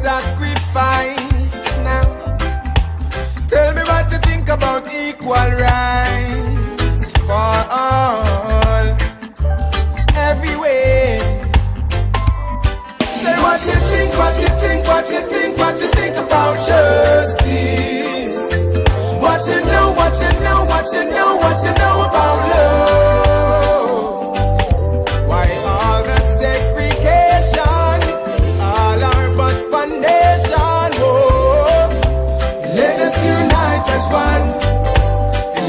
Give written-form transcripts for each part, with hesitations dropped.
sacrifice now. Tell me what you think about equal rights for all, everywhere. Say what you think, what you think, what you think, what you think about justice. What you know, what you know, what you know, what you know about love. Why all the segregation, all are but one nation. Oh, let us unite as one.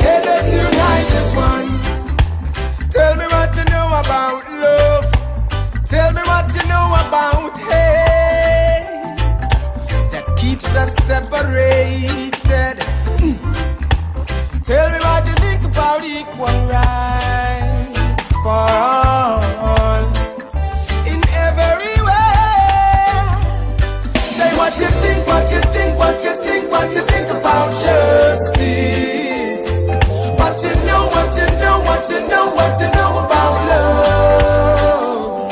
Let us unite as one. Tell me what you know about love. Tell me what you know about hate that keeps us separated. Tell me what you think about equal rights for all in every way. Say what you think, what you think, what you think, what you think about justice. What you know, what you know, what you know, what you know about love.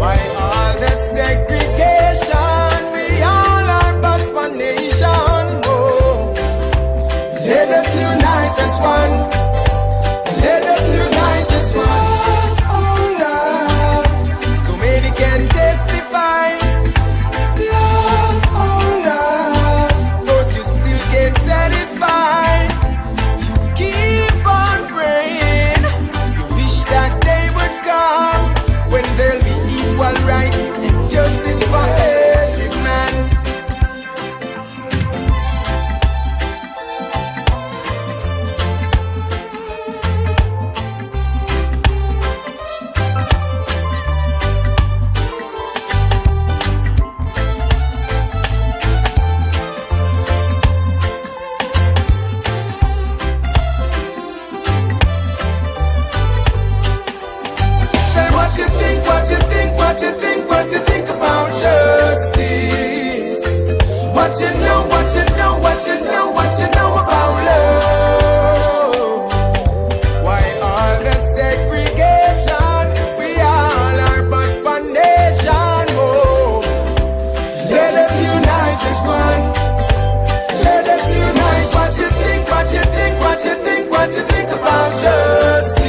Why all the segregation? We all are but one nation. Oh, let us unite as one. Let us unite as one. Oh, love. So many can testify. Love, oh, love. But you still can't satisfy. You keep on praying. You wish that day would come when there'll be equal rights and justice for every man. Say what you think, what you think, what you think, what you think about justice. What you know, what you know, what you know, what you know about love. Why all the segregation? We all are but one nation. Oh, let us unite as one. Let us unite. What you think, what you think, what you think, what you think about justice.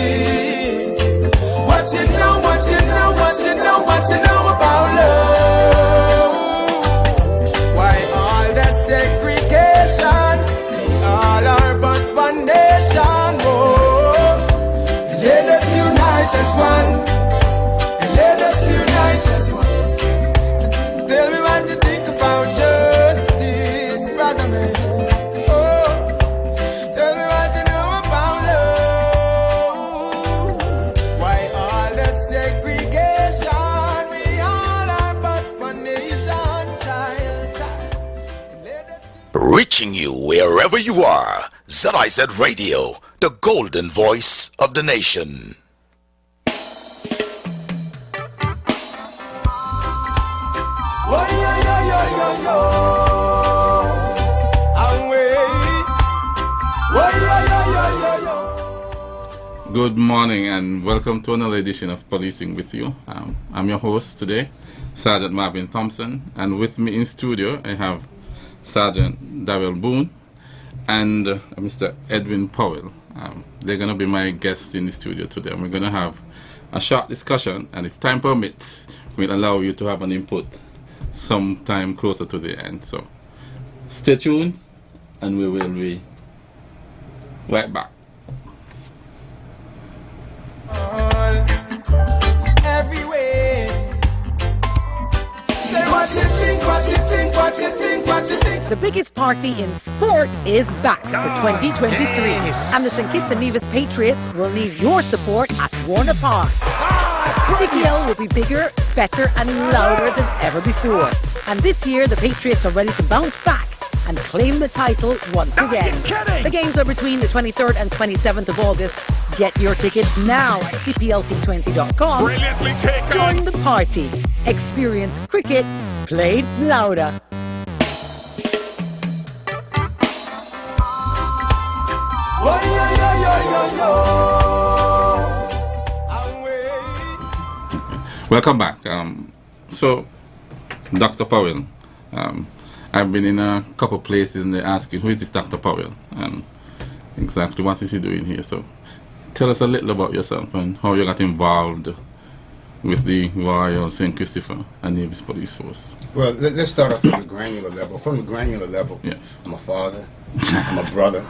What you know, what you know, what you know, what you know about love. Why all the segregation? We all are but one nation. Oh, let us unite as one. Let us unite as one. Tell me what you think about justice, brother man. Oh, tell me what you know about love. Why all the segregation? We all are but one nation, child. Let us Reaching you wherever you are. ZIZ Radio, the golden voice of the nation. oh, yo, yo, yo, yo, yo. I'm wait. Oh, yo, yo, yo, yo, yo. Good morning and welcome to another edition of Policing with You. I'm your host today, Sergeant Marvin Thompson, and with me in studio I have Sergeant Darrell Boone and Mr. Edwin Powell. They're going to be my guests in the studio today, and we're going to have a short discussion, and if time permits, we'll allow you to have an input sometime closer to the end. So stay tuned and we will be right back. All, everywhere. Say what you think, what you think, what you think, what you think. The biggest party in sport is back for 2023. yes. And the St. Kitts and Nevis Patriots will need your support at Warner Park. CPL will be bigger, better and louder than ever before. And this year, the Patriots are ready to bounce back and claim the title once again. The games are between the 23rd and 27th of August. Get your tickets now at cplt20.com. Brilliantly taken. Join the party. Experience cricket played louder. Oh, yo, yo, yo, yo, yo. I'm wait. Welcome back. So, Dr. Powell, I've been in a couple places and they're asking, who is this Dr. Powell? And exactly what is he doing here? So tell us a little about yourself and how you got involved with the Royal St. Christopher and Nevis Police Force. Well, let's start off from the granular level. From the granular level, yes. I'm a father, I'm a brother,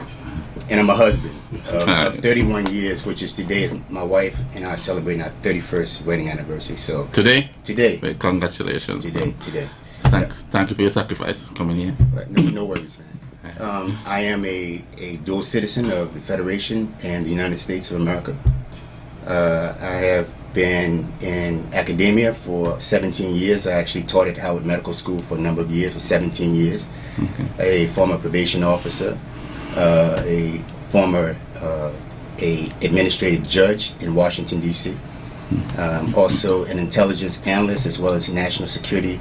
and I'm a husband of 31 years, which is today is my wife and I celebrating our 31st wedding anniversary. So Today? Today. Congratulations. Today. Thank you for your sacrifice coming here. Right. No worries, man. I am a dual citizen of the Federation and the United States of America. I have been in academia for 17 years. I actually taught at Howard Medical School for a number of years, for 17 years. Okay. A former probation officer, a former administrative judge in Washington, D.C. Also an intelligence analyst as well as a national security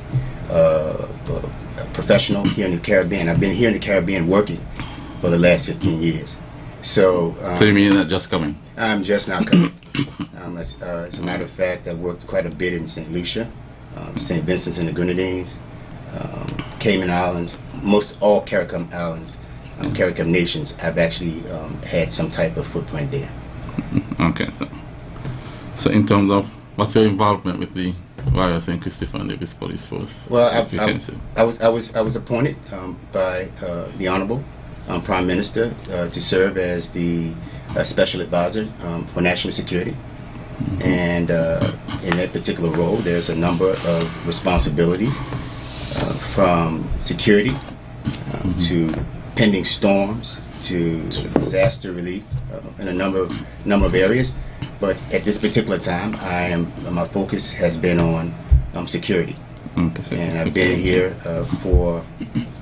professional here in the Caribbean. I've been here in the Caribbean working for the last 15 years. So you mean you're not just coming? I'm just now coming. As a matter of fact, I worked quite a bit in St. Lucia, St. Vincent's and the Grenadines, Cayman Islands, most all CARICOM islands, CARICOM nations. I've actually had some type of footprint there. Okay, so in terms of what's your involvement with the Royal St. Christopher and Nevis Police Force? Well, I was appointed by the Honorable Prime Minister to serve as the Special Advisor for National Security. And in that particular role, there's a number of responsibilities from security to pending storms to disaster relief in a number of areas. But at this particular time, my focus has been on security. Okay, and I've been here for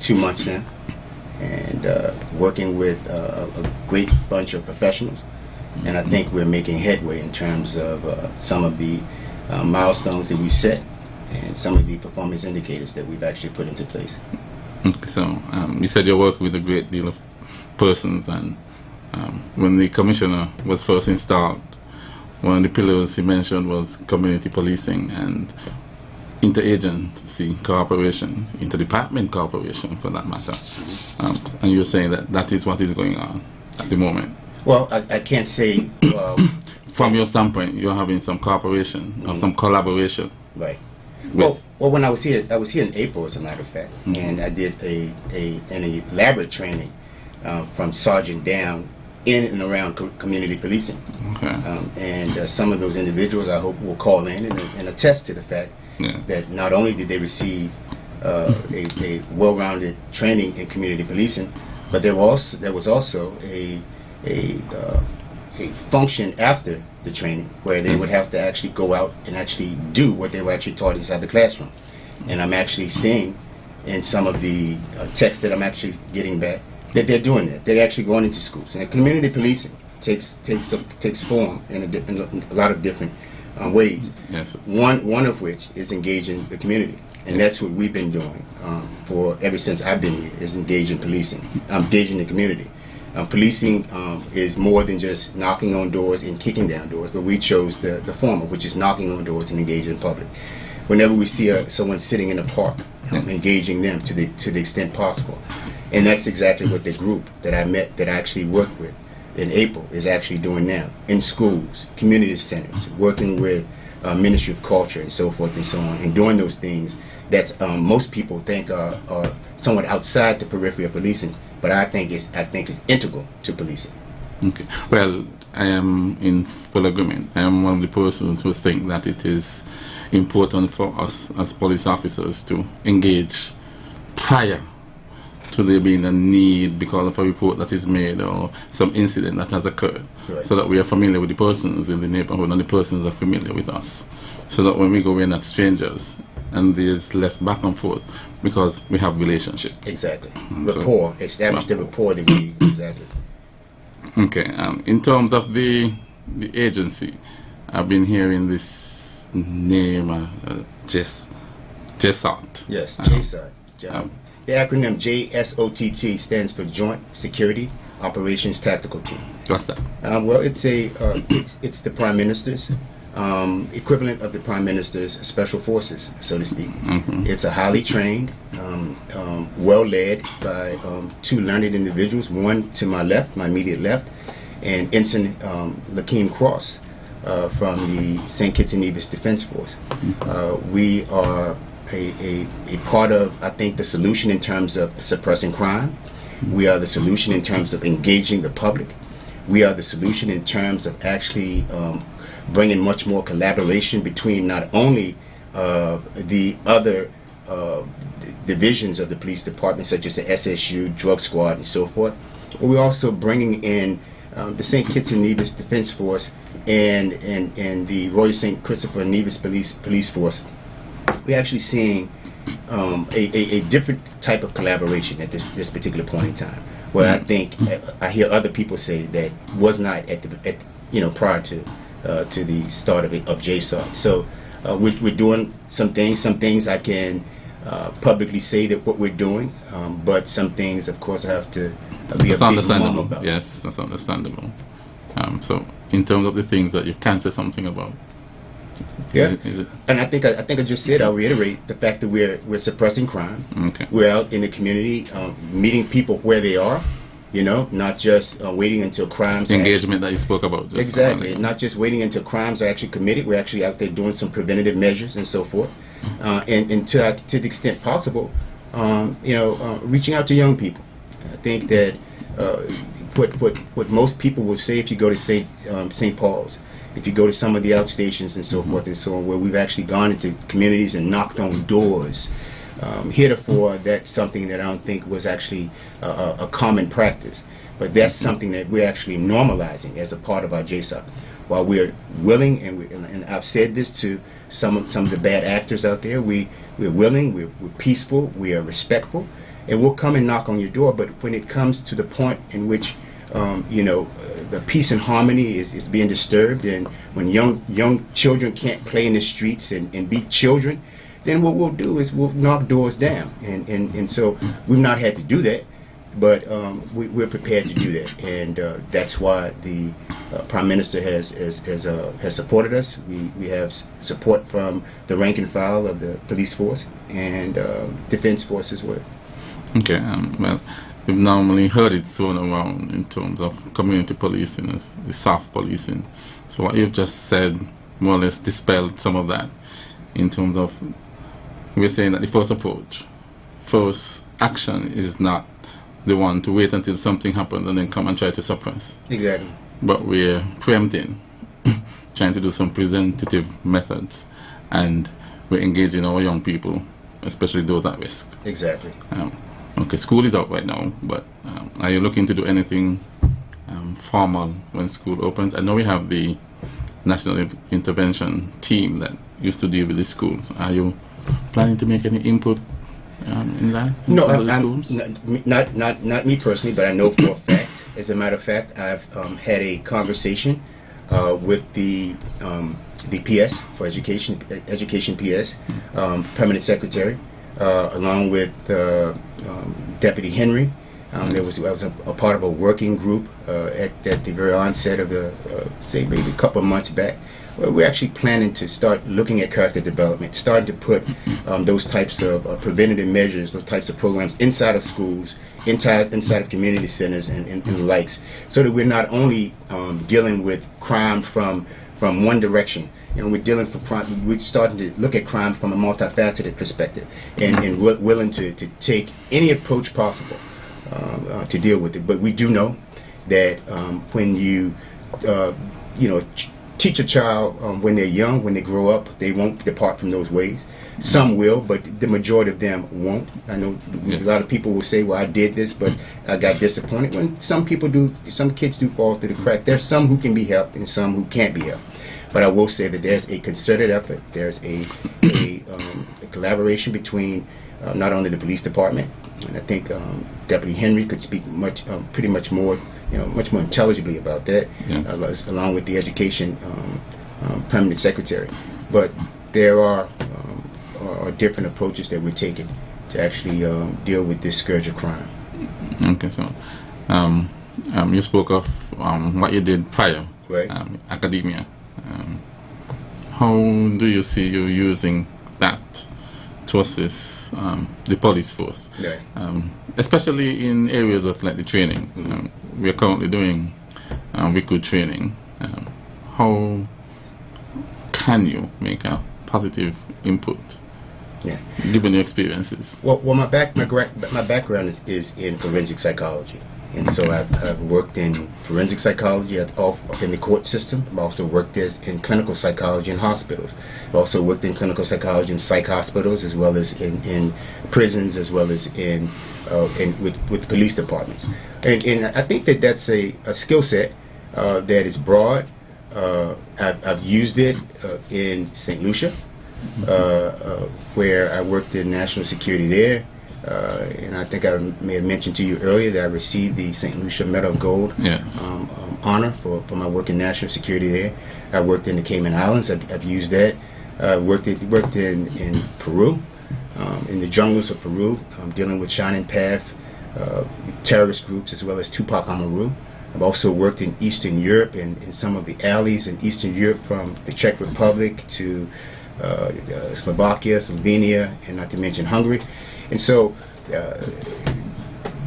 2 months now, and working with a great bunch of professionals. And I think we're making headway in terms of some of the milestones that we set and some of the performance indicators that we've actually put into place. Okay, so you said you're working with a great deal of persons, and when the commissioner was first installed, one of the pillars he mentioned was community policing and interagency cooperation, interdepartment cooperation for that matter. And you're saying that is what is going on at the moment. Well, I can't say. From your standpoint, you're having some cooperation or some collaboration. Right. Well, when I was here in April, as a matter of fact, and I did an elaborate training from sergeant down in and around community policing. Okay. And some of those individuals, I hope, will call in and attest to the fact that not only did they receive a well-rounded training in community policing, but there was also a function after the training where they would have to actually go out and actually do what they were actually taught inside the classroom. And I'm actually seeing in some of the texts that I'm actually getting back that they're doing that. They're actually going into schools. And community policing takes form in a lot of different ways. Yes. One of which is engaging the community. And that's what we've been doing for ever since I've been here, is engaging policing, engaging the community. Policing is more than just knocking on doors and kicking down doors, but we chose the former, which is knocking on doors and engaging the public. Whenever we see someone sitting in a park, engaging them to the extent possible. And that's exactly what the group that I met, that I actually worked with in April, is actually doing now. In schools, community centers, working with Ministry of Culture and so forth and so on, and doing those things that most people think are somewhat outside the periphery of policing, but I think it's integral to policing. Okay. Well, I am in full agreement. I am one of the persons who think that it is important for us as police officers to engage prior to there being a need because of a report that is made or some incident that has occurred, right, so that we are familiar with the persons in the neighborhood and the persons are familiar with us, so that when we go, we're not strangers and there's less back and forth because we have relationship. Exactly. Rapport. Establish the rapport that we need. Exactly. Okay. In terms of the agency, I've been hearing this name, JSOT. Yes, JSOT. The acronym JSOTT stands for Joint Security Operations Tactical Team. What's that? Well, it's the Prime Minister's equivalent of the Prime Minister's special forces, so to speak. It's a highly trained, well led by two learned individuals, one to my left, my immediate left, and Ensign Lakeem Cross from the St. Kitts and Nevis Defense Force. We are a part of, I think, the solution in terms of suppressing crime. We are the solution in terms of engaging the public. We are the solution in terms of actually bringing much more collaboration between not only the other divisions of the police department, such as the SSU, Drug Squad, and so forth, but we're also bringing in the St. Kitts and Nevis Defense Force and the Royal St. Christopher Nevis Police Force. We're actually seeing a different type of collaboration at this particular point in time, where I think I hear other people say that was not prior to the start of JSOC. So we're doing some things I can publicly say that what we're doing, but some things, of course, I have to be that's a big understandable. mom about. Yes, that's understandable. So in terms of the things that you can say something about, Yeah, is it? and I think I just said, I'll reiterate the fact that we're suppressing crime. Okay. We're out in the community, meeting people where they are, not just waiting until crimes The are engagement that you spoke about. Just exactly, not just waiting until crimes are actually committed. We're actually out there doing some preventative measures and so forth, and to the extent possible, reaching out to young people. I think that what most people will say, if you go to St. Paul's, if you go to some of the outstations and so forth and so on, where we've actually gone into communities and knocked on doors. Heretofore, that's something that I don't think was actually a common practice, but that's something that we're actually normalizing as a part of our JSOC. While we're willing, and I've said this to some of the bad actors out there, we're willing, we're peaceful, we are respectful, and we'll come and knock on your door. But when it comes to the point in which the peace and harmony is being disturbed, and when young children can't play in the streets and be children, then what we'll do is we'll knock doors down. And so we've not had to do that, but we're prepared to do that. And that's why the Prime Minister has supported us. We have support from the rank and file of the police force and defense force as well. Okay, well, we've normally heard it thrown around in terms of community policing as the soft policing. So what you've just said more or less dispelled some of that in terms of, we're saying that the first action is not the one to wait until something happens and then come and try to suppress. Exactly. But we're preempting, trying to do some preventative methods, and we're engaging our young people, especially those at risk. Exactly. Okay, school is out right now, but are you looking to do anything formal when school opens? I know we have the National Intervention Team that used to deal with the schools. Are you planning to make any input in that? No, schools? not me personally, but I know for a fact. As a matter of fact, I've had a conversation with the PS for education PS, permanent secretary, along with Deputy Henry. I was a part of a working group at the very onset of say maybe a couple of months back. We're actually planning to start looking at character development, starting to put those types of preventative measures, those types of programs inside of schools, inside of community centers and the likes, so that we're not only dealing with crime from one direction. We're starting to look at crime from a multifaceted perspective, and willing to take any approach possible to deal with it. But we do know that when you teach a child when they're young, when they grow up, they won't depart from those ways. Some will, but the majority of them won't. I know a lot of people will say, well, I did this, but I got disappointed. When some kids do fall through the crack. There's some who can be helped and some who can't be helped. But I will say that there's a concerted effort. There's a collaboration between not only the police department, and I think Deputy Henry could speak pretty much more intelligibly about that, along with the education permanent secretary. But there are different approaches that we're taking to actually deal with this scourge of crime. Okay, so you spoke of what you did prior, right? Academia. how do you see you using that to assist the police force? Yeah. Especially in areas of like the training. We are currently doing recruit training. How can you make a positive input, given your experiences? Well, my background is in forensic psychology, and so I've worked in forensic psychology in the court system. I've also worked in clinical psychology in hospitals. I've also worked in clinical psychology in psych hospitals, as well as in prisons, as well as with police departments. And I think that's a skill set that is broad. I've used it in St. Lucia, where I worked in national security there. And I think I may have mentioned to you earlier that I received the St. Lucia Medal of Gold honor for my work in national security there. I worked in the Cayman Islands. I've used that. I worked in Peru, in the jungles of Peru, dealing with Shining Path terrorist groups, as well as Tupac Amaru. I've also worked in Eastern Europe and in some of the alleys in Eastern Europe, from the Czech Republic to Slovakia, Slovenia, and not to mention Hungary. And so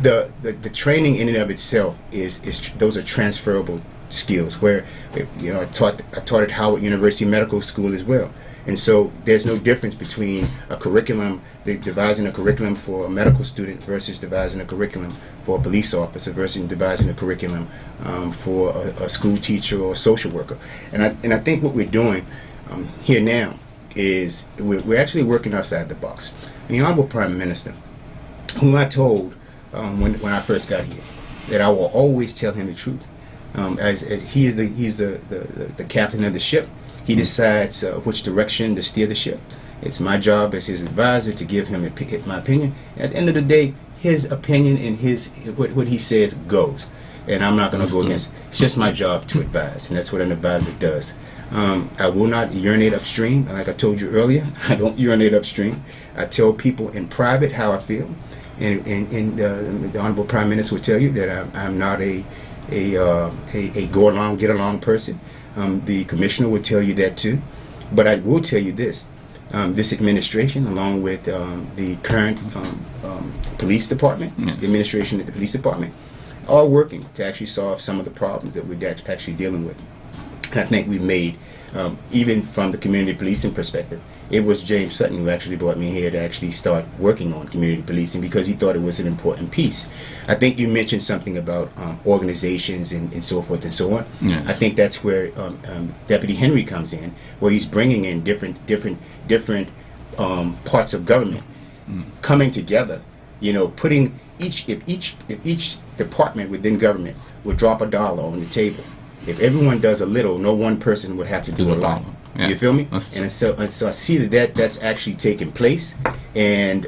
the training in and of itself is those are transferable skills. Where I taught at Howard University Medical School as well. And so there's no difference between a curriculum, devising a curriculum for a medical student versus devising a curriculum for a police officer versus devising a curriculum for a school teacher or a social worker. And I think what we're doing here now is we're actually working outside the box. The Honorable Prime Minister, whom I told when I first got here, that I will always tell him the truth. As he's the captain of the ship. He decides which direction to steer the ship. It's my job as his advisor to give him my opinion. At the end of the day, his opinion and what he says goes, and I'm not going to go against. It's just my job to advise, and that's what an advisor does. I will not urinate upstream. Like I told you earlier, I don't urinate upstream. I tell people in private how I feel, and the Honorable Prime Minister will tell you that I'm not a go along, get along person. The commissioner would tell you that too. But I will tell you this. This administration, along with the current police department, the administration at the police department, are working to actually solve some of the problems that we're actually dealing with. And I think we've made, even from the community policing perspective, it was James Sutton who actually brought me here to actually start working on community policing, because he thought it was an important piece. I think you mentioned something about organizations and so forth and so on. Yes. I think that's where Deputy Henry comes in, where he's bringing in different parts of government coming together. Putting if each department within government would drop $1 on the table. If everyone does a little, no one person would have to do a lot. Yes, you feel me? And so I see that's actually taking place, and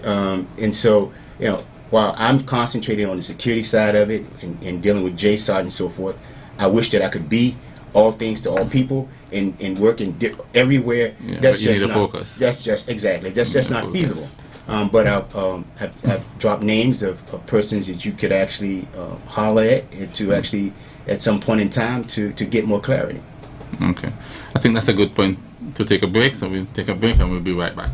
so while I'm concentrating on the security side of it and dealing with JSOD and so forth, I wish that I could be all things to all people and work everywhere. Yeah, that's but you just need not. a focus. That's just not feasible. But I've dropped names of persons that you could actually holler at and to actually at some point in time to get more clarity. Okay. I think that's a good point to take a break. So we'll take a break and we'll be right back.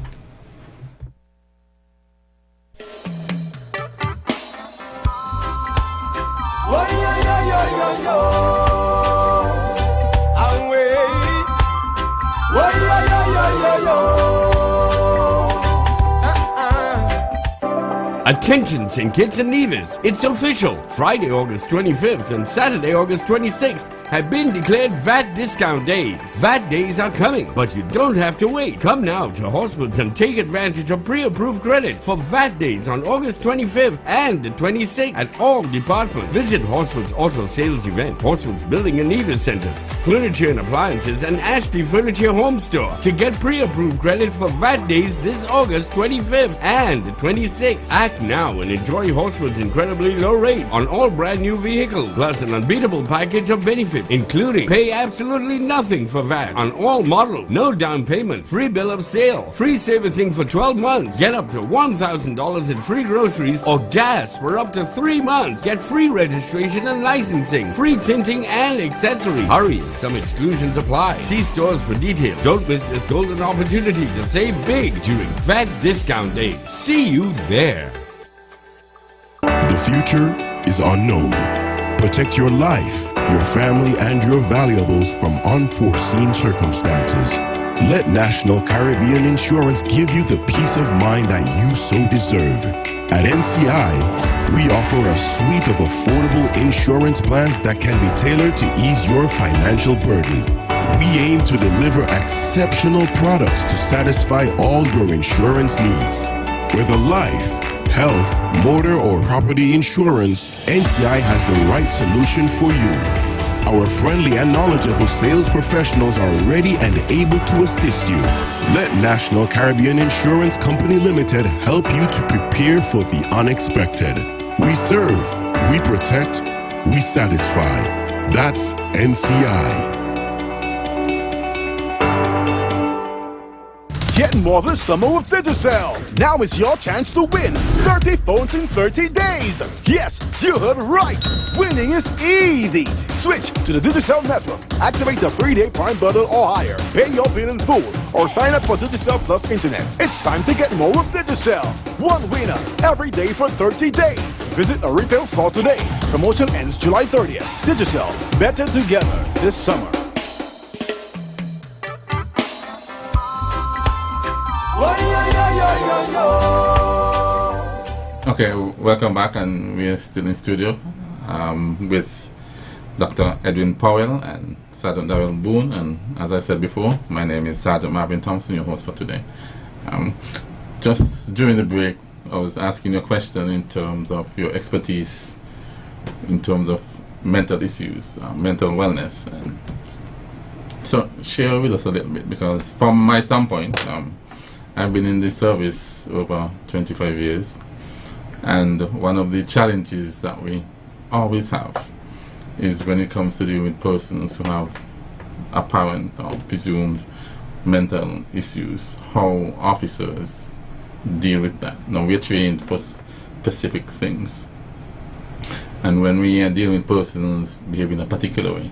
Attention St. Kitts and Nevis, it's official. Friday, August 25th and Saturday, August 26th have been declared VAT discount days. VAT days are coming, but you don't have to wait. Come now to Hospitals and take advantage of pre-approved credit for VAT days on August 25th and the 26th at all departments. Visit Hospitals Auto Sales Event, Hospitals Building and Nevis Centers, Furniture and Appliances, and Ashley Furniture Home Store to get pre-approved credit for VAT days this August 25th and the 26th at now and enjoy Horsford's incredibly low rates on all brand new vehicles, plus an unbeatable package of benefits, including pay absolutely nothing for VAT on all models, no down payment, free bill of sale, free servicing for 12 months, get up to $1,000 in free groceries or gas for up to 3 months, get free registration and licensing, free tinting and accessories. Hurry, some exclusions apply. See stores for details. Don't miss this golden opportunity to save big during VAT discount days. See you there. The future is unknown. Protect your life, your family, and your valuables from unforeseen circumstances. Let National Caribbean Insurance give you the peace of mind that you so deserve. At NCI, we offer a suite of affordable insurance plans that can be tailored to ease your financial burden. We aim to deliver exceptional products to satisfy all your insurance needs. Whether life, health, motor, or property insurance, NCI has the right solution for you. Our friendly and knowledgeable sales professionals are ready and able to assist you. Let National Caribbean Insurance Company Limited help you to prepare for the unexpected. We serve, we protect, we satisfy. That's NCI. Get more this summer with Digicel. Now is your chance to win 30 phones in 30 days. Yes, you heard right. Winning is easy. Switch to the Digicel network. Activate the 3-day Prime bundle or higher. Pay your bill in full or sign up for Digicel Plus Internet. It's time to get more with Digicel. One winner every day for 30 days. Visit a retail store today. Promotion ends July 30th. Digicel. Better together this summer. Okay, welcome back, and we are still in studio with Dr. Edwin Powell and Sergeant Darrell Boone, and as I said before, my name is Sergeant Marvin Thompson, your host for today. Just during the break, I was asking you a question in terms of your expertise in terms of mental issues, mental wellness. And so share with us a little bit, because from my standpoint, I've been in this service over 25 years, and one of the challenges that we always have is when it comes to dealing with persons who have apparent or presumed mental issues, how officers deal with that. Now, we're trained for specific things, and when we are dealing with persons behaving in a particular way,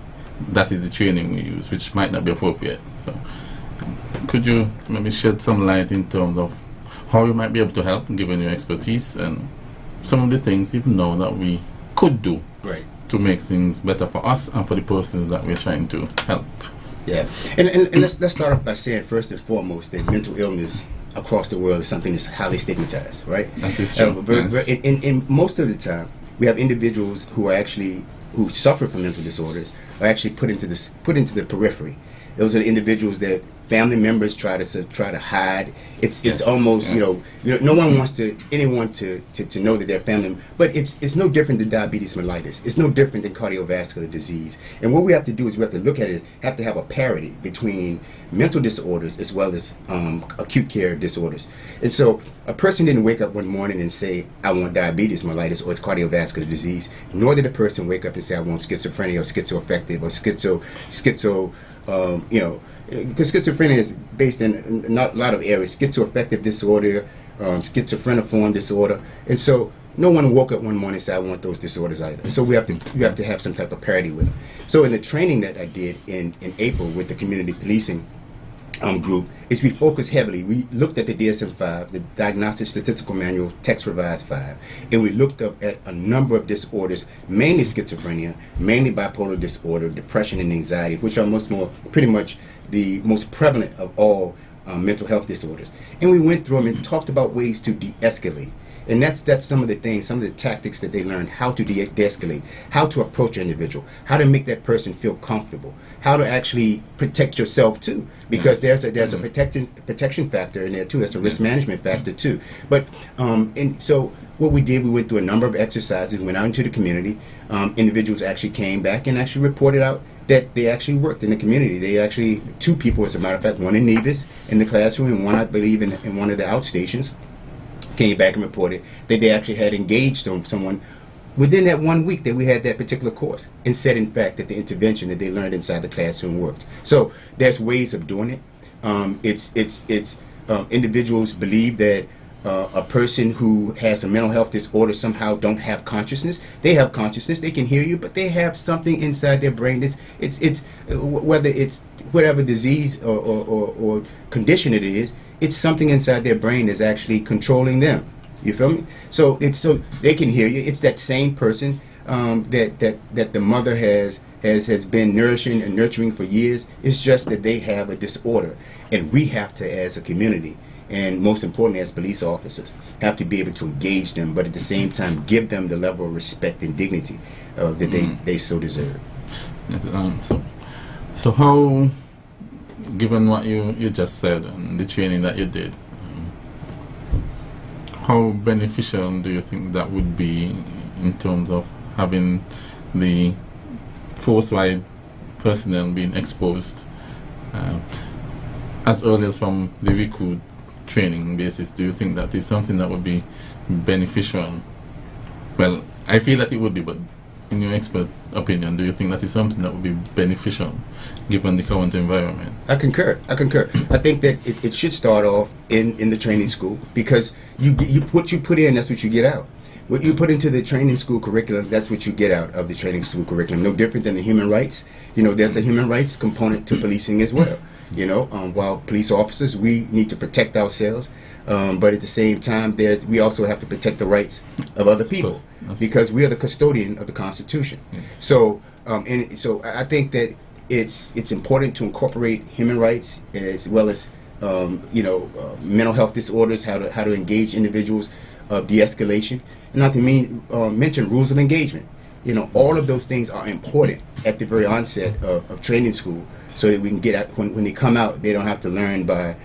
that is the training we use, which might not be appropriate. So could you maybe shed some light in terms of how you might be able to help, given your expertise, and some of the things even now that we could do to make things better for us and for the persons that we're trying to help? Yeah, and let's start off by saying, first and foremost, that mental illness across the world is something that's highly stigmatized, right? That's true. In most of the time, we have individuals who suffer from mental disorders are actually put into the periphery. Those are the individuals that family members try to hide. It's almost no one wants anyone to know that they're family. But it's no different than diabetes mellitus. It's no different than cardiovascular disease. And what we have to do is we have to look at it. Have to have a parity between mental disorders as well as acute care disorders. And so a person didn't wake up one morning and say, I want diabetes mellitus or it's cardiovascular disease. Nor did a person wake up and say, I want schizophrenia or schizoaffective or because schizophrenia is based in not a lot of areas. Schizoaffective disorder, schizophreniform disorder, and so no one woke up one morning and said, I want those disorders either. So we have to have some type of parity with them. So in the training that I did in April with the community policing group, is we focused heavily. We looked at the DSM-5, the Diagnostic Statistical Manual, Text Revised 5, and we looked up at a number of disorders, mainly schizophrenia, mainly bipolar disorder, depression and anxiety, which are pretty much the most prevalent of all mental health disorders. And we went through them and talked about ways to de-escalate. And that's some of the things, some of the tactics that they learned, how to de-escalate, how to approach an individual, how to make that person feel comfortable, how to actually protect yourself too, because there's a protection factor in there too. There's a risk management factor too. But and so what we did, we went through a number of exercises, went out into the community. Individuals actually came back and actually reported out that they actually worked in the community. They actually, 2 people as a matter of fact, one in Nevis in the classroom and one I believe in one of the outstations. came back and reported that they actually had engaged on someone within that 1 week that we had that particular course, and said in fact that the intervention that they learned inside the classroom worked. So there's ways of doing it. Individuals believe that a person who has a mental health disorder somehow don't have consciousness. They have consciousness. They can hear you, but they have something inside their brain that's whether it's whatever disease or condition it is, it's something inside their brain that's actually controlling them. You feel me? So they can hear you. It's that same person that the mother has been nourishing and nurturing for years. It's just that they have a disorder, and we have to, as a community, and most importantly as police officers, have to be able to engage them, but at the same time give them the level of respect and dignity that they so deserve. So how, given what you just said and the training that you did, how beneficial do you think that would be in terms of having the force-wide personnel being exposed as early as from the recruit training basis? Do you think that is something that would be beneficial? Well, I feel that it would be, but in your expert opinion, do you think that is something that would be beneficial given the current environment? I concur. I think that it should start off in the training school, because what you put in, that's what you get out. What you put into the training school curriculum, that's what you get out of the training school curriculum. No different than the human rights. There's a human rights component to policing as well. While police officers, we need to protect ourselves, but at the same time, we also have to protect the rights of other people, because we are the custodian of the Constitution. Yes. So I think that it's important to incorporate human rights as well as mental health disorders, how to engage individuals, de-escalation, and not to mention rules of engagement. All of those things are important at the very onset of training school, so that we can get out when they come out, they don't have to learn by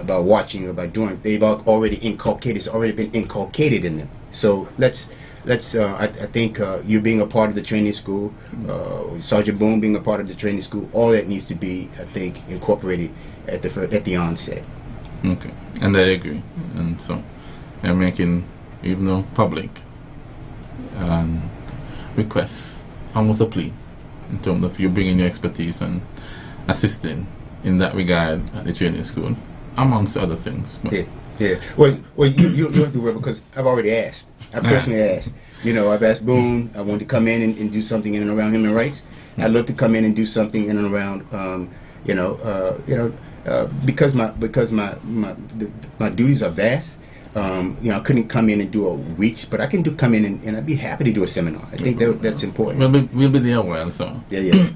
watching or by doing. They've already inculcated. It's already been inculcated in them. So let's. I think you being a part of the training school, Sergeant Boone being a part of the training school, all that needs to be, I think, incorporated at the onset. Okay, and I agree. And so you're making even public requests, almost a plea, in terms of you bringing your expertise and assisting in that regard at the training school, amongst other things. Yeah. Well, you don't have to worry, because I've already asked. I personally asked. I've asked Boone. I wanted to come in and do something in and around human rights. I'd love to come in and do something in and around, because my duties are vast. I couldn't come in and do a week's, but I can come in and I'd be happy to do a seminar. I think that's important. We'll be there a while, so. Yeah.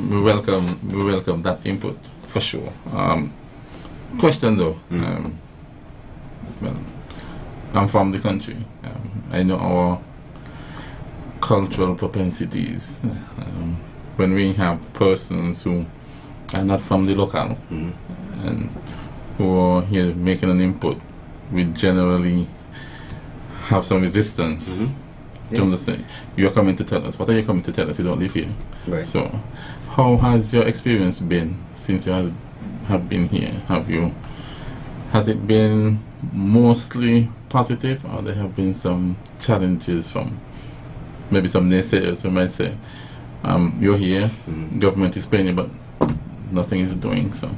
We welcome that input for sure. Question though, well, I'm from the country. I know our cultural propensities. When we have persons who are not from the local and who are here making an input, we generally have some resistance. To understand. You're coming to tell us. What are you coming to tell us? You don't live here. Right. So, how has your experience been since you have been here? Has it been mostly positive, or there have been some challenges from maybe some naysayers who might say, you're here, government is paying you, but nothing is doing? So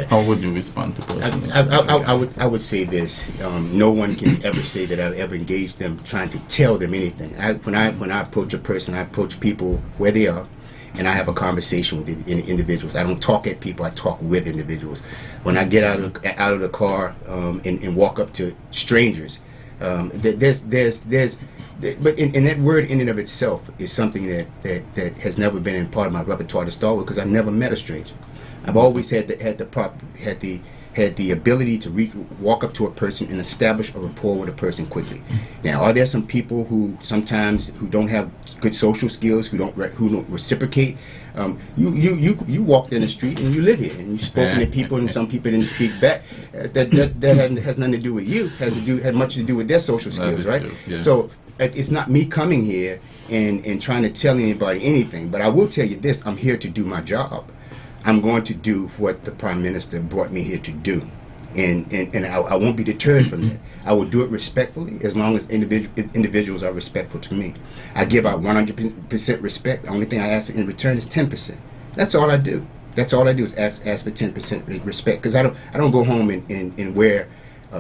how would you respond to persons? I would say this: no one can ever say that I've ever engaged them trying to tell them anything. When I approach a person, I approach people where they are, and I have a conversation with individuals. I don't talk at people; I talk with individuals. When I get out of the car and walk up to strangers, but in that word in and of itself is something that has never been in part of my repertoire to start with, because I've never met a stranger. I've always had the ability to walk up to a person and establish a rapport with a person quickly. Now, are there some people who don't have good social skills, who don't reciprocate? You walked in the street and you live here and you've spoken to people, and some people didn't speak back. That has nothing to do with you. Had much to do with their social skills, right? Yes. So it's not me coming here and trying to tell anybody anything. But I will tell you this: I'm here to do my job. I'm going to do what the Prime Minister brought me here to do. and I won't be deterred from that. I will do it respectfully as long as individuals are respectful to me. I give out 100% respect. The only thing I ask in return is 10%. That's all I do. That's all I do is ask for 10% respect, because I don't go home and wear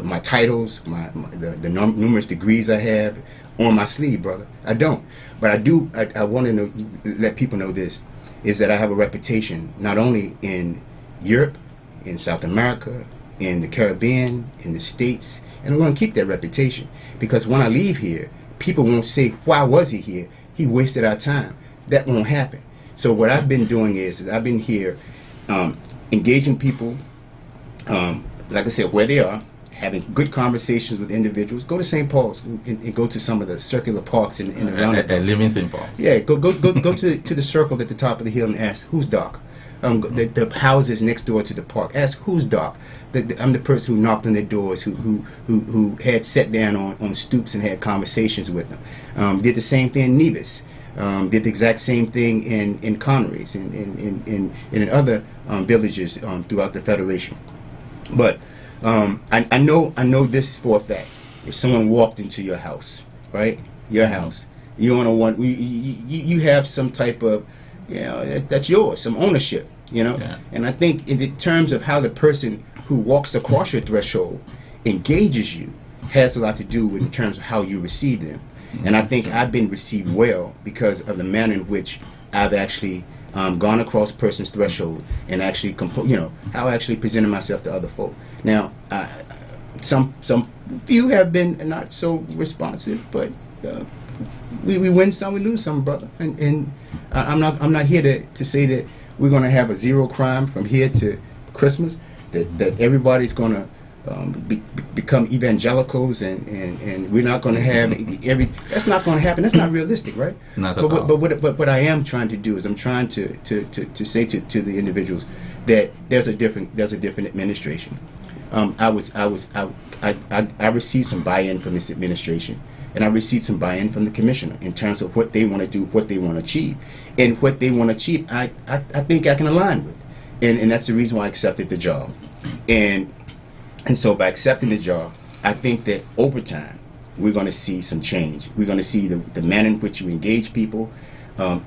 my titles, the numerous degrees I have on my sleeve, brother. I don't. But I do. I want to let people know this, is that I have a reputation not only in Europe, in South America, in the Caribbean, in the States, and I'm going to keep that reputation, because when I leave here, people won't say, why was he here? He wasted our time. That won't happen. So what I've been doing is I've been here engaging people, like I said, where they are, having good conversations with individuals. Go to St. Paul's and go to some of the circular parks in the roundabout. I live in St. Paul's. Yeah, go to the circle at the top of the hill and ask, who's Doc? The houses next door to the park. Ask, who's Doc? I'm the person who knocked on their doors, who had sat down on stoops and had conversations with them. Did the same thing in Nevis. Did the exact same thing in Conrays and in other villages throughout the Federation. But I know this for a fact. If someone walked into your house, right, your house, you have some type of, that's yours, some ownership, Yeah. And I think in terms of how the person who walks across your threshold engages you has a lot to do with in terms of how you receive them. And I think I've been received well because of the manner in which I've actually gone across a person's threshold and actually, how I actually presented myself to other folk. Now, some few have been not so responsive, but we win some, we lose some, brother. And I'm not here to say that we're going to have a zero crime from here to Christmas. That everybody's going to become evangelicals and we're not going to have that's not going to happen. That's not realistic, right? Not at all. But what I am trying to do is I'm trying to say to the individuals that there's a different administration. I received some buy-in from this administration, and I received some buy-in from the commissioner in terms of what they want to do, what they want to achieve, and what they want to achieve. I think I can align with, and that's the reason why I accepted the job, and so by accepting the job, I think that over time we're going to see some change. We're going to see the manner in which you engage people,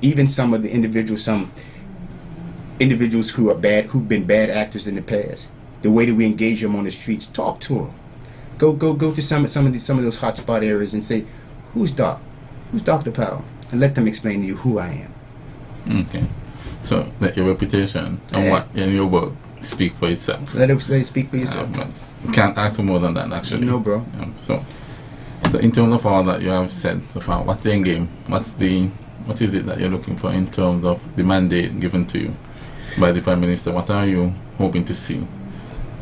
even some of the individuals, some individuals who are bad, who've been bad actors in the past. The way that we engage them on the streets, talk to them. Go to some of those hotspot areas and say, "Who's Doc? Who's Dr. Powell?" And let them explain to you who I am. Okay. So let your reputation and what in your work speak for itself. Let it speak for yourself. Can't ask for more than that, actually. No, bro. So in terms of all that you have said so far, what's the end game? What is it that you're looking for in terms of the mandate given to you by the Prime Minister? What are you hoping to see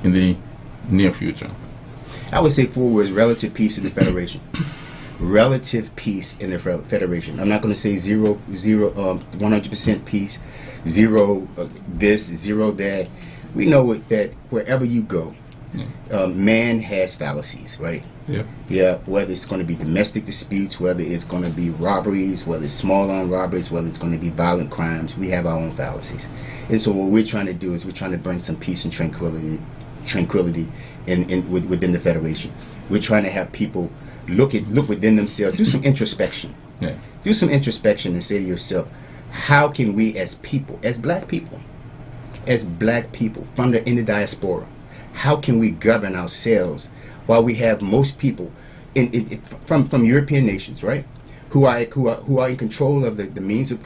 in the near future? I would say 4 words: relative peace in the Federation. Relative peace in the Federation. I'm not going to say 100% peace, zero this, zero that. We know that wherever you go, man has fallacies, right? Yeah. Yeah. Whether it's going to be domestic disputes, whether it's going to be robberies, whether it's small arm robberies, whether it's going to be violent crimes, we have our own fallacies. And so what we're trying to do is we're trying to bring some peace and tranquility within the Federation. We're trying to have people look within themselves, do some introspection. Yeah. Do some introspection and say to yourself, how can we as people, as black people in the diaspora, how can we govern ourselves while we have most people from European nations, right, who are in control of the means of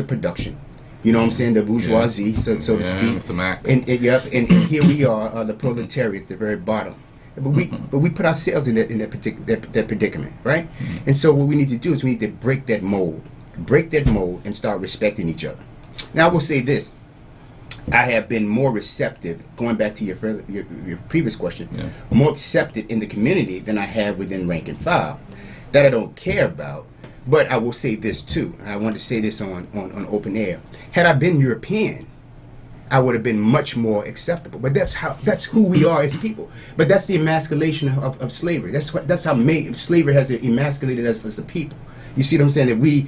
production. You know what I'm saying? The bourgeoisie, so to speak. Mr. Max. And here we are, the proletariat at the very bottom. But we put ourselves in that predicament, right? And so what we need to do is we need to break that mold, and start respecting each other. Now I will say this: I have been more receptive, going back to your previous question, more accepted in the community than I have within rank and file. That I don't care about. But I will say this too, and I want to say this on open air. Had I been European, I would have been much more acceptable. But that's who we are as people. But that's the emasculation of slavery. That's how slavery has emasculated us as a people. You see what I'm saying? That we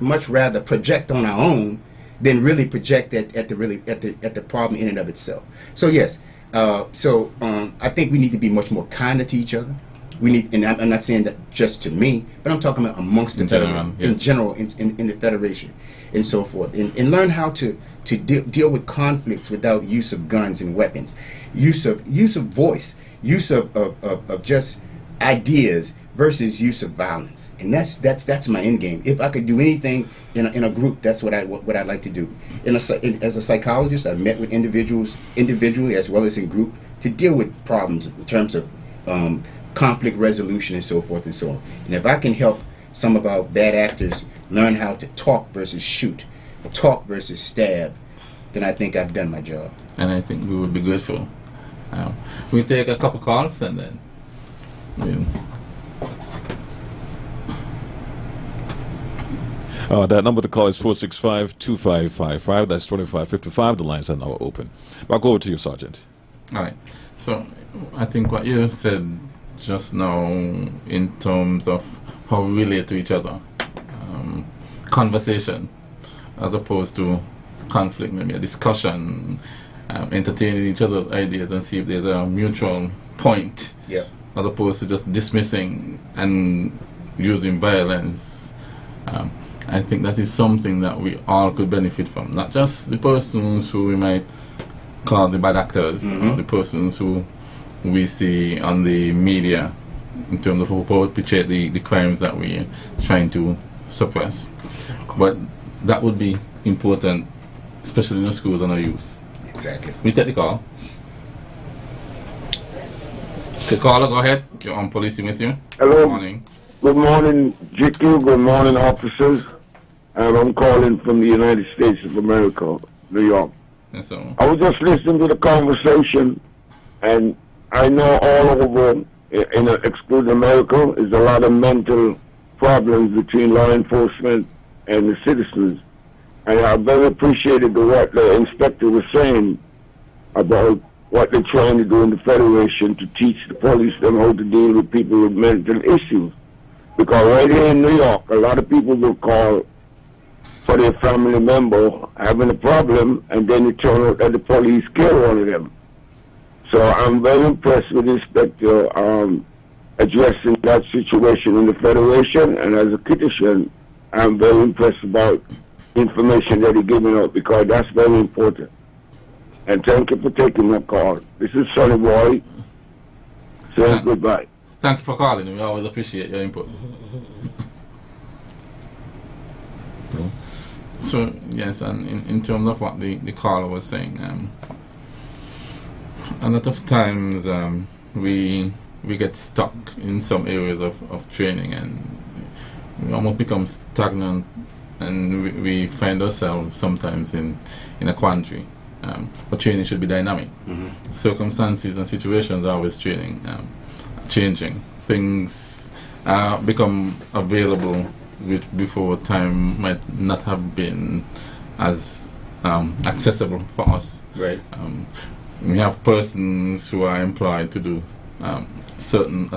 much rather project on our own than really project at the problem in and of itself. So yes, I think we need to be much more kinder to each other. We need, and I'm not saying that just to me, but I'm talking about amongst the federation, in general, in the federation, and so forth, and learn how to deal with conflicts without use of guns and weapons, use of voice, use of just ideas versus use of violence, and that's my end game. If I could do anything in a group, that's what I'd like to do. As a psychologist, I've met with individuals individually as well as in group to deal with problems in terms of conflict resolution and so forth and so on. And if I can help some of our bad actors learn how to talk versus shoot, talk versus stab, then I think I've done my job. And I think we would be grateful. We'll take a couple calls and then that number to call is 465-2555. That's 2555. The lines are now open. I'll go over to you, Sergeant. All right. So I think what you said just now in terms of how we relate to each other, conversation as opposed to conflict, maybe a discussion, entertaining each other's ideas and see if there's a mutual point, as opposed to just dismissing and using violence. I think that is something that we all could benefit from, not just the persons who we might call the bad actors, or the persons who we see on the media in terms of who perpetrate the crimes that we're trying to suppress. But that would be important, especially in the schools and our youth. Exactly. We take the call. The caller, go ahead. You're on Policing with you. Hello. Good morning. Good morning, GQ. Good morning, officers. I'm calling from the United States of America, New York. Yes, sir. I was just listening to the conversation, and I know all over, excluding America, is a lot of mental problems between law enforcement and the citizens. And I very appreciated what the inspector was saying about what they're trying to do in the Federation to teach the police them how to deal with people with mental issues. Because right here in New York, a lot of people will call for their family member having a problem, and then it turns out that the police kill one of them. So I'm very impressed with the inspector addressing that situation in the Federation, and as a citizen, I'm very impressed about the information that he's giving out, because that's very important. And thank you for taking my call. This is Sonny Boy saying goodbye. Thank you for calling. We always appreciate your input. So, yes, and in terms of what the caller was saying, a lot of times we get stuck in some areas of training, and we almost become stagnant, and we find ourselves sometimes in a quandary. But training should be dynamic. Circumstances and situations are always changing. Things become available which before time might not have been as accessible for us. Right. We have persons who are employed to do a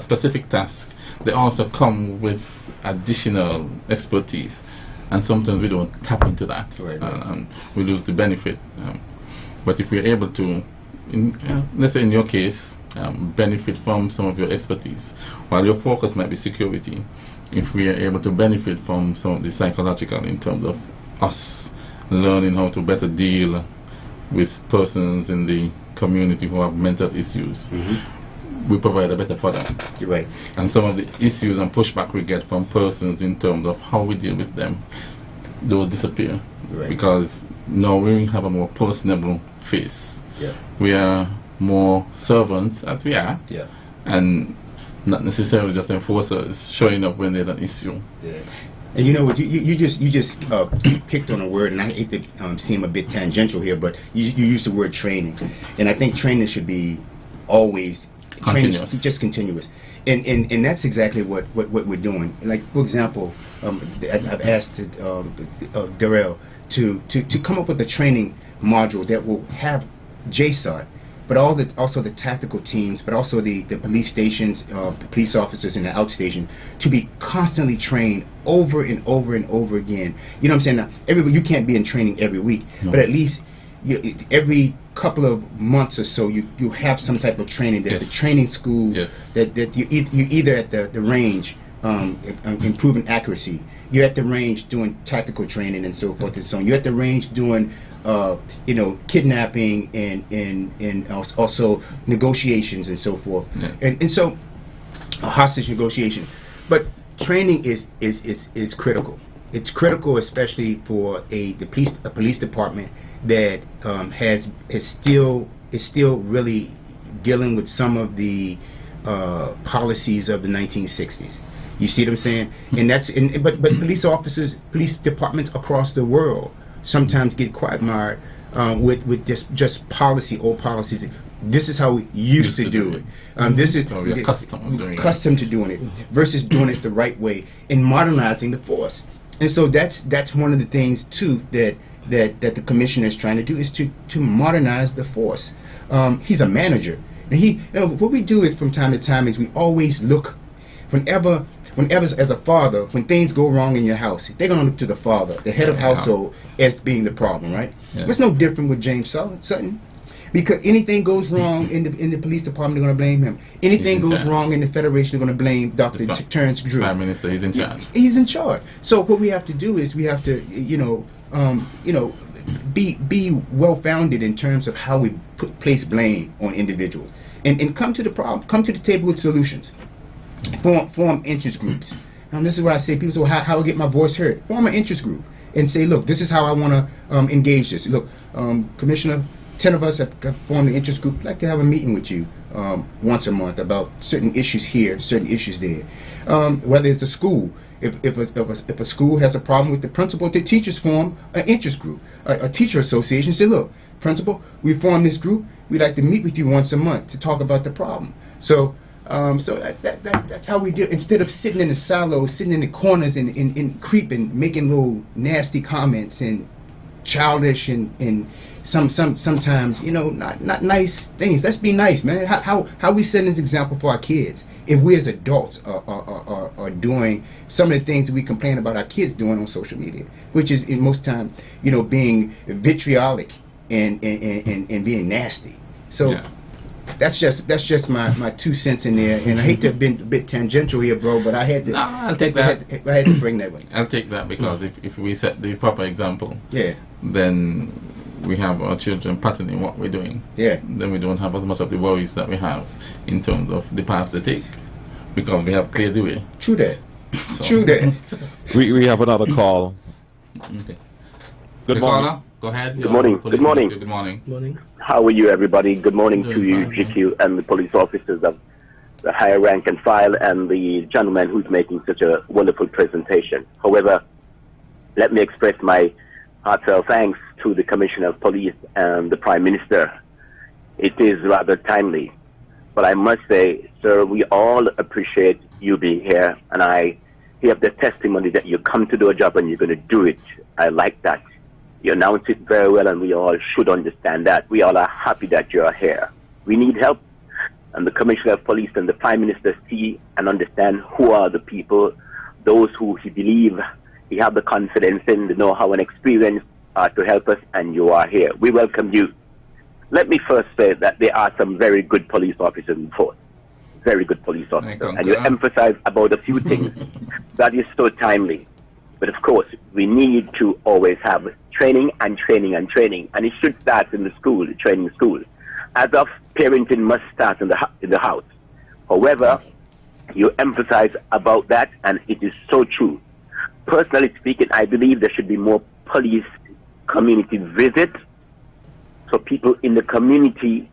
specific task. They also come with additional expertise, and sometimes we don't tap into that. Right. And we lose the benefit. But if we're able to, let's say in your case, benefit from some of your expertise, while your focus might be security, if we are able to benefit from some of the psychological in terms of us learning how to better deal with persons in the community who have mental issues, we provide a better product. You're right. And some of the issues and pushback we get from persons in terms of how we deal with them, those disappear. Right. Because now we have a more personable face. Yeah. We are more servants, as we are, and not necessarily just enforcers showing up when there's an issue. Yeah. And you know what? You just picked on a word, and I hate to seem a bit tangential here, but you used the word training, and I think training should be always continuous, just continuous, and that's exactly what we're doing. Like, for example, I've asked Darrell to come up with a training module that will have JSOT, but also the tactical teams, but also the police stations, the police officers in the outstation, to be constantly trained over and over and over again. You know what I'm saying? Now, you can't be in training every week, but at least every couple of months or so, you have some type of training. That the training school, that you either at the range, improving accuracy. You're at the range doing tactical training and so forth and so on. You're at the range doing, kidnapping and also negotiations and so forth, and so hostage negotiation. But training is critical. It's critical, especially for a police department that is still really dealing with some of the policies of the 1960s. You see what I'm saying? And but police departments across the world sometimes get quagmired with just old policies. This is how we used to do it. This is we're accustomed to doing it versus doing it the right way and modernizing the force. And so that's one of the things too that the commissioner is trying to do, is to modernize the force. He's a manager, and what we do is from time to time is we always look whenever as a father, when things go wrong in your house, they're going to look to the father, the head of household, as being the problem, right? Yeah. It's no different with James Sutton. Because anything goes wrong in the police department, they're going to blame him. Anything goes wrong in the Federation, they're going to blame Dr. Terrence Drew. Prime Minister, he's in charge. He's in charge. So what we have to do is we have to, be well-founded in terms of how we place blame on individuals, and come to the problem, come to the table with solutions. Form interest groups. Now this is what I say. People say, well, how I get my voice heard? Form an interest group and say, look, this is how I want to engage this. Look, Commissioner, 10 of us have formed an interest group. I'd like to have a meeting with you once a month about certain issues here, certain issues there. Whether it's a school, if a school has a problem with the principal, the teachers form an interest group, a teacher association. Say, look, principal, we formed this group. We'd like to meet with you once a month to talk about the problem. So that's how we do it. Instead of sitting in the silos, sitting in the corners and creeping, making little nasty comments and childish and sometimes not nice things. Let's be nice, man. How we set this example for our kids if we as adults are doing some of the things that we complain about our kids doing on social media, which is in most time being vitriolic and being nasty. So. Yeah. That's just my 2 cents in there, and I hate to have been a bit tangential here, bro, but I had to. No, I'll take that. I had to bring that one. I'll take that because if we set the proper example, then we have our children patterning what we're doing. Yeah. Then we don't have as much of the worries that we have in terms of the path they take, because we have cleared the way. True that. True that. We have another call. Okay. Good morning. Caller, go ahead. Good morning. Good morning. Good morning. Morning. How are you, everybody? Good morning to you, GQ, and the police officers of the higher rank and file, and the gentleman who's making such a wonderful presentation. However, let me express my heartfelt thanks to the Commissioner of Police and the Prime Minister. It is rather timely, but I must say, sir, we all appreciate you being here, and I hear the testimony that you come to do a job and you're going to do it. I like that. You announce it very well, and we all should understand that. We all are happy that you are here. We need help, and the Commissioner of Police and the Prime Minister see and understand who are the people, those who he believes he have the confidence in, the know-how and experience to help us, and you are here. We welcome you. Let me first say that there are some very good police officers in force. Very good police officers. And you emphasize about a few things that is so timely. But of course, we need to always have training and training and training. And it should start in the school, the training school. As of parenting must start in the house. However, you emphasize about that, and it is so true. Personally speaking, I believe there should be more police community visits, so people in the community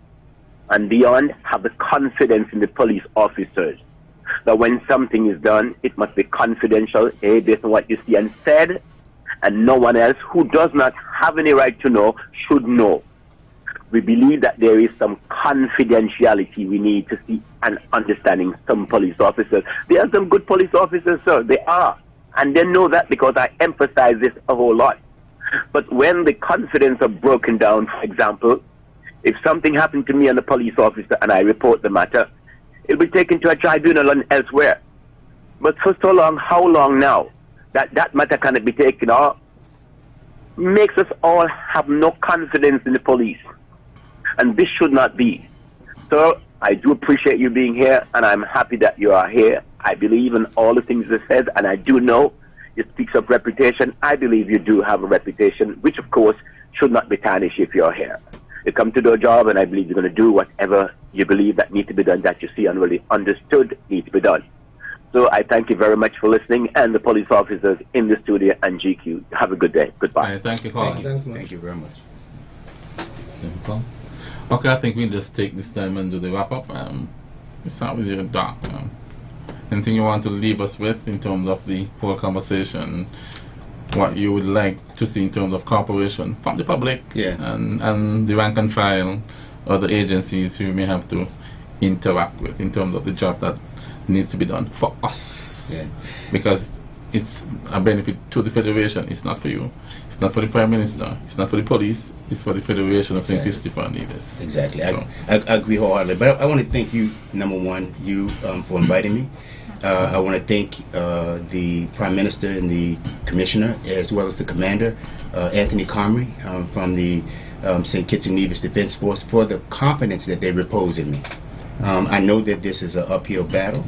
and beyond have the confidence in the police officers. That when something is done, it must be confidential. Hey, this is what you see and said, and no one else who does not have any right to know should know. We believe that there is some confidentiality we need to see and understanding some police officers. There are some good police officers, sir. They are. And they know that because I emphasize this a whole lot. But when the confidence are broken down, for example, if something happened to me and a police officer and I report the matter, it will be taken to a tribunal and elsewhere. But for so long, how long now, that matter cannot be taken off? makes us all have no confidence in the police. And this should not be. So I do appreciate you being here, and I'm happy that you are here. I believe in all the things you said, and I do know it speaks of reputation. I believe you do have a reputation, which of course should not be tarnished if you're here. You come to do a job, and I believe you're going to do whatever you believe that needs to be done, that you see and really understood needs to be done. So I thank you very much for listening, and the police officers in the studio and GQ. Have a good day. Goodbye. Thank you, Paul. Thank you very much. Thank you, Paul. Okay, I think we'll just take this time and do the wrap up. We start with you, Doc. Anything you want to leave us with in terms of the whole conversation? What you would like to see in terms of cooperation from the public, and the rank and file, or the agencies who may have to interact with in terms of the job that needs to be done for us, because it's a benefit to the Federation. It's not for you. It's not for the Prime Minister. It's not for the police. It's for the Federation of St. Christopher and Nevis. Exactly. So. I agree wholeheartedly. But I want to thank you, number one, for inviting me. I want to thank the Prime Minister and the Commissioner, as well as the Commander, Anthony Comrie, from the St. Kitts and Nevis Defense Force, for the confidence that they repose in me. I know that this is an uphill battle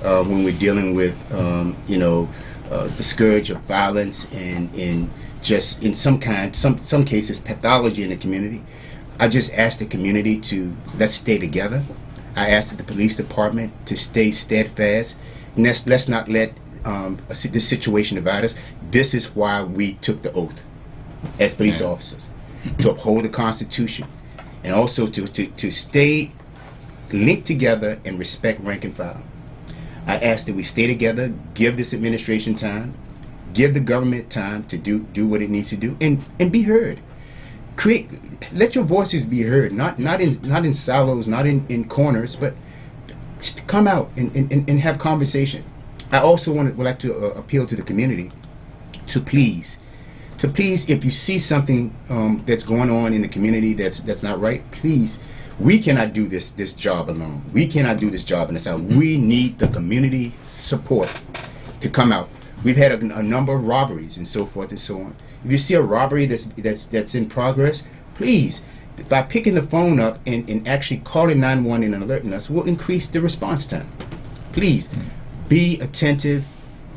when we're dealing with, the scourge of violence and just in some cases pathology in the community. I just ask the community to let's stay together. I asked the police department to stay steadfast. And let's not let this situation divide us. This is why we took the oath as police officers, to uphold the Constitution, and also to stay linked together and respect rank and file. I ask that we stay together, give this administration time, give the government time to do what it needs to do, and be heard. Let your voices be heard, not in silos, not in corners, but come out and have conversation. I also would like to appeal to the community to please, if you see something that's going on in the community that's not right, please. We cannot do this job alone. We cannot do this job in the South. We need the community support to come out. We've had a number of robberies and so forth and so on. If you see a robbery that's in progress, please, by picking the phone up and actually calling 911 and alerting us, will increase the response time. Please be attentive,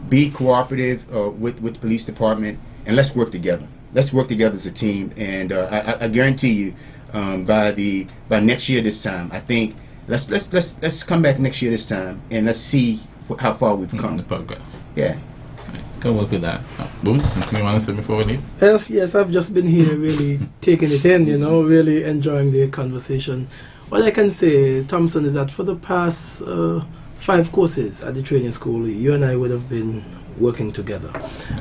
be cooperative with the police department, and let's work together. Let's work together as a team. And I guarantee you, by next year this time, I think let's come back next year this time and let's see how far we've come. The progress. Yeah. Come work with that. Boom. Anything you want to say before we leave? Yes, I've just been here really taking it in, really enjoying the conversation. What I can say, Thompson, is that for the past 5 courses at the training school, you and I would have been working together.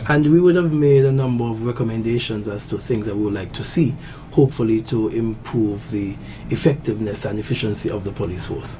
And we would have made a number of recommendations as to things that we would like to see, hopefully to improve the effectiveness and efficiency of the police force.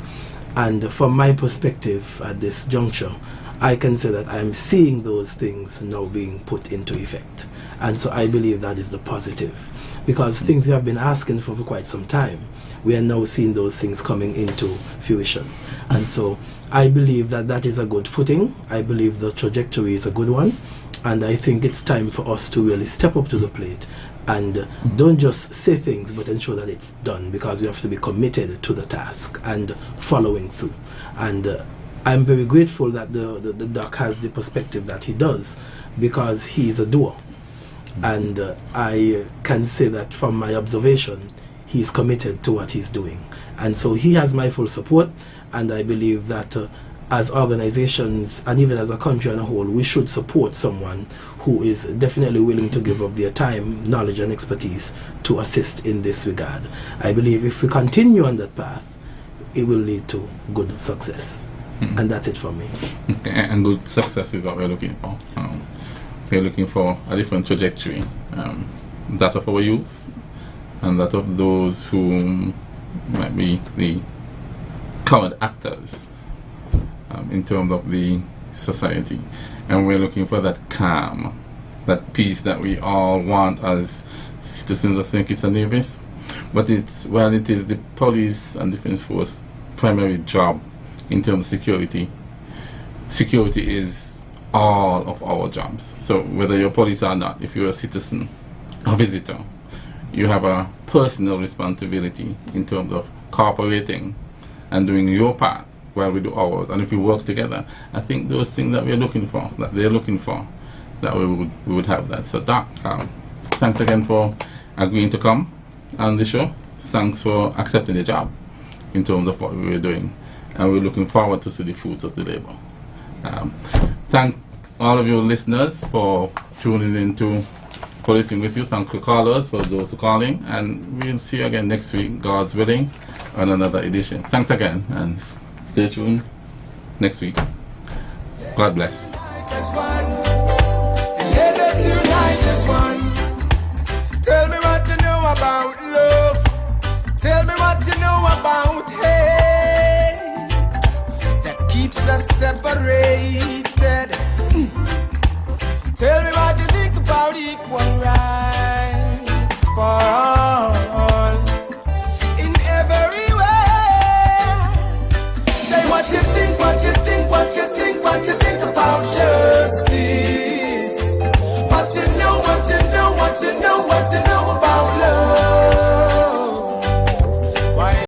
And from my perspective at this juncture, I can say that I'm seeing those things now being put into effect. And so I believe that is the positive. Because things we have been asking for quite some time, we are now seeing those things coming into fruition. And so I believe that is a good footing. I believe the trajectory is a good one. And I think it's time for us to really step up to the plate and don't just say things but ensure that it's done, because we have to be committed to the task and following through. And I'm very grateful that the doc has the perspective that he does, because he's a doer. And I can say that from my observation, he's committed to what he's doing. And so he has my full support, and I believe that as organizations and even as a country on a whole, we should support someone who is definitely willing to give up their time, knowledge and expertise to assist in this regard. I believe if we continue on that path, it will lead to good success. And that's it for me. Okay, and good success is what we're looking for. We're looking for a different trajectory, that of our youth and that of those who might be the current actors in terms of the society. And we're looking for that calm, that peace that we all want as citizens of St. Kitts and Nevis. But it is the police and defense force primary job in terms of security. Security is all of our jobs. So whether you're police or not, if you're a citizen a visitor, you have a personal responsibility in terms of cooperating and doing your part while we do ours. And if we work together, I think those things that we're looking for, that they're looking for, that we would have that. So Doc, thanks again for agreeing to come on the show. Thanks for accepting the job in terms of what we were doing. And we're looking forward to see the fruits of the labor. Thank all of you listeners for tuning in to Policing With You. Thank you callers for those who are calling. And we'll see you again next week, God's willing, on another edition. Thanks again, and stay tuned next week. God bless. Tell me what you know about love. Tell me what you know about hate that keeps us separated. Tell me what you think about equal rights.